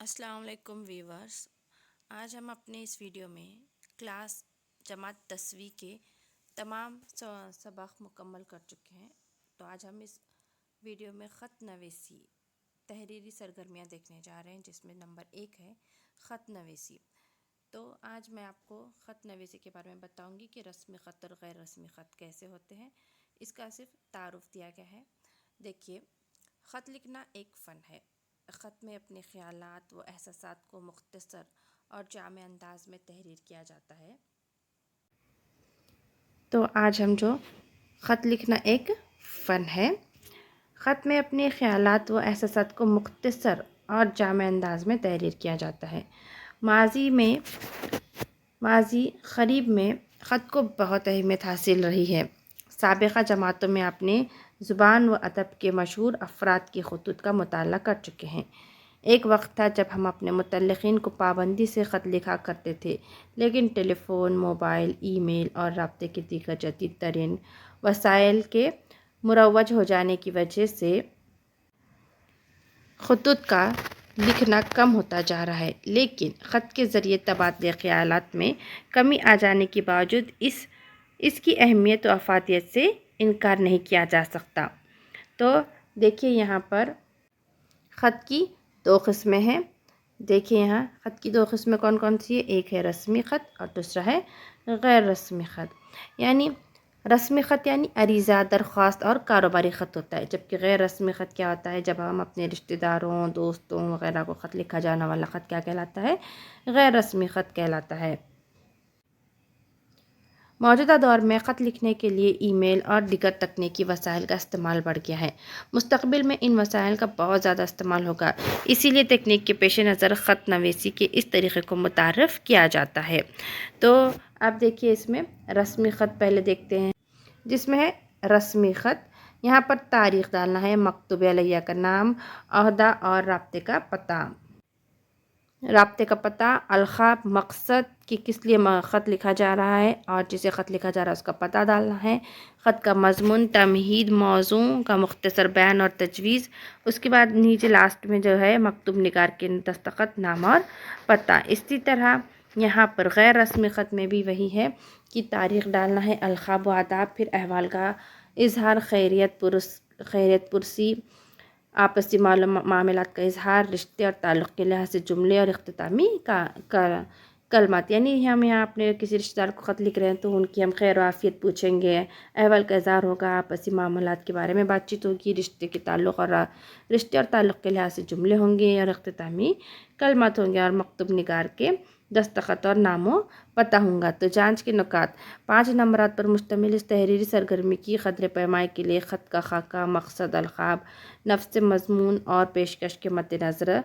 अस्सलाम वालेकुम वीवर्स। आज हम अपने इस वीडियो में क्लास जमात 10वीं के तमाम सबक मुकम्मल कर चुके हैं। तो आज हम इस वीडियो में ख़त नवीसी तहरीरी सरगर्मियाँ देखने जा रहे हैं, जिसमें नंबर 1 है ख़त नवीसी। तो आज मैं आपको ख़त नवीसी के बारे में बताऊंगी कि रस्मी ख़त और गैर रस्मी ख़त कैसे होते हैं। इसका सिर्फ तारुफ दिया गया है। देखिए, ख़त लिखना एक फ़न है। ख़त में अपने ख़यालात व एहसासात को मुख्तसर और जामे अंदाज में तहरीर किया जाता है। तो आज हम जो ख़त लिखना एक फ़न है, ख़त में अपने ख़यालात व एहसासात को मुख्तसर और जामे अंदाज में तहरीर किया जाता है। माजी क़रीब में ख़त को बहुत अहमियत हासिल रही है। साबिक़ा जमातों में अपने ज़ुबान व अदब के मशहूर अफ़राद की ख़ुतूत का मुताला कर चुके हैं। एक वक्त था जब हम अपने मुतल्लिक़ीन को पाबंदी से ख़त लिखा करते थे, लेकिन टेलीफ़ोन, मोबाइल, ईमेल और राब्ते के दीगर जदीद तरीन वसाइल के मुरव्वज हो जाने की वजह से ख़ुतूत का लिखना कम होता जा रहा है। लेकिन ख़त के ज़रिए तबादले ख़यालात में कमी आ जाने के बावजूद इसकी अहमियत व अफादियत से इनकार नहीं किया जा सकता। तो देखिए, यहाँ पर ख़त की दो किस्में हैं। देखिए, यहाँ ख़त की दो किस्में कौन कौन सी है। एक है रस्मी ख़त और दूसरा है गैर रस्मी ख़त। यानी रस्मी ख़त यानी अरीज़ा, दरख्वास्त और कारोबारी ख़त होता है, जबकि गैर रस्मी ख़त क्या होता है, जब हम अपने रिश्तेदारों, दोस्तों वगैरह को ख़त लिखा जाने वाला ख़त क्या कहलाता है, गैर रस्मी ख़त कहलाता है। मौजूदा दौर में ख़त लिखने के लिए ईमेल और दीगर तकनीकी वसाइल का इस्तेमाल बढ़ गया है। मुस्तक़बिल में इन वसाइल का बहुत ज़्यादा इस्तेमाल होगा, इसीलिए तकनीक के पेश नज़र ख़त नवीसी के इस तरीक़े को मुतारफ़ किया जाता है। तो अब देखिए, इसमें रस्मी ख़त पहले देखते हैं, जिसमें है रस्मी ख़त। यहाँ पर तारीख़ डालना है, मकतूब अलैया का नाम, अहदा और राब्ते का पता। राब्ते का पता, अलख़ाब, मकसद कि किस लिए ख़त लिखा जा रहा है और जिसे ख़त लिखा जा रहा है उसका पता डालना है। ख़त का मज़मून, तमहीद, मौज़ू का मुख्तसर बयान और तजवीज़। उसके बाद नीचे लास्ट में जो है मकतूब निगार के दस्तख़त, नाम और पता। इसी तरह यहाँ पर गैर रस्मी ख़त में भी वही है कि तारीख़ डालना है, अलख़ाब व आदाब, फिर अहवाल का इज़हार, खैरियत पुरसी, आपसी मामलात का इजहार, रिश्ते और ताल्लुक़ के लिहाज से जुमले और इख्तितामी का कलमात। यानी हम यहाँ अपने किसी रिश्तेदार को ख़त लिख रहे हैं तो उनकी हम खैर आफ़ियत पूछेंगे, अहवाल का इजहार होगा, आपसी मामलात के बारे में बातचीत होगी, रिश्ते और ताल्लुक़ के लिहाज से जुमले होंगे और इख्तितामी कलमात होंगे, और मकतूब निगार के दस्तख़त और नामो पता होगा। तो जांच के नुकात: 5 नंबरात पर मुश्तमिल इस तहरीरी सरगर्मी की क़द्र पैमाई के लिए ख़त का खाका, मकसद, अलख़ाब, नफ्स, मज़मून और पेशकश के मद्देनज़र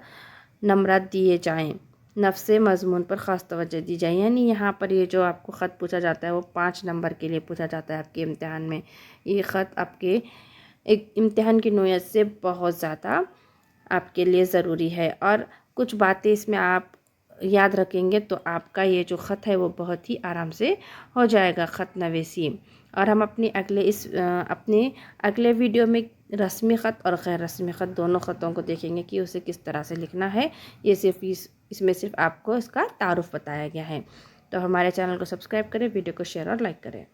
नंबरात दिए जाएँ। नफ्स मज़मून पर ख़ास तवज्जो दी जाए। यानी यहाँ पर ये जो आपको ख़त पूछा जाता है वो 5 नंबर के लिए पूछा जाता है आपके इम्तिहान में। ये ख़त आपके एक इम्तिहान की नोयत से बहुत ज़्यादा आपके लिए ज़रूरी है, और कुछ बातें इसमें आप याद रखेंगे तो आपका ये जो ख़त है वो बहुत ही आराम से हो जाएगा, ख़त नवीसी। और हम अपने अगले वीडियो में रस्मी ख़त और गैर रस्मी ख़त दोनों ख़तों को देखेंगे कि उसे किस तरह से लिखना है। ये इसमें सिर्फ आपको इसका तारुफ बताया गया है। तो हमारे चैनल को सब्सक्राइब करें, वीडियो को शेयर और लाइक करें।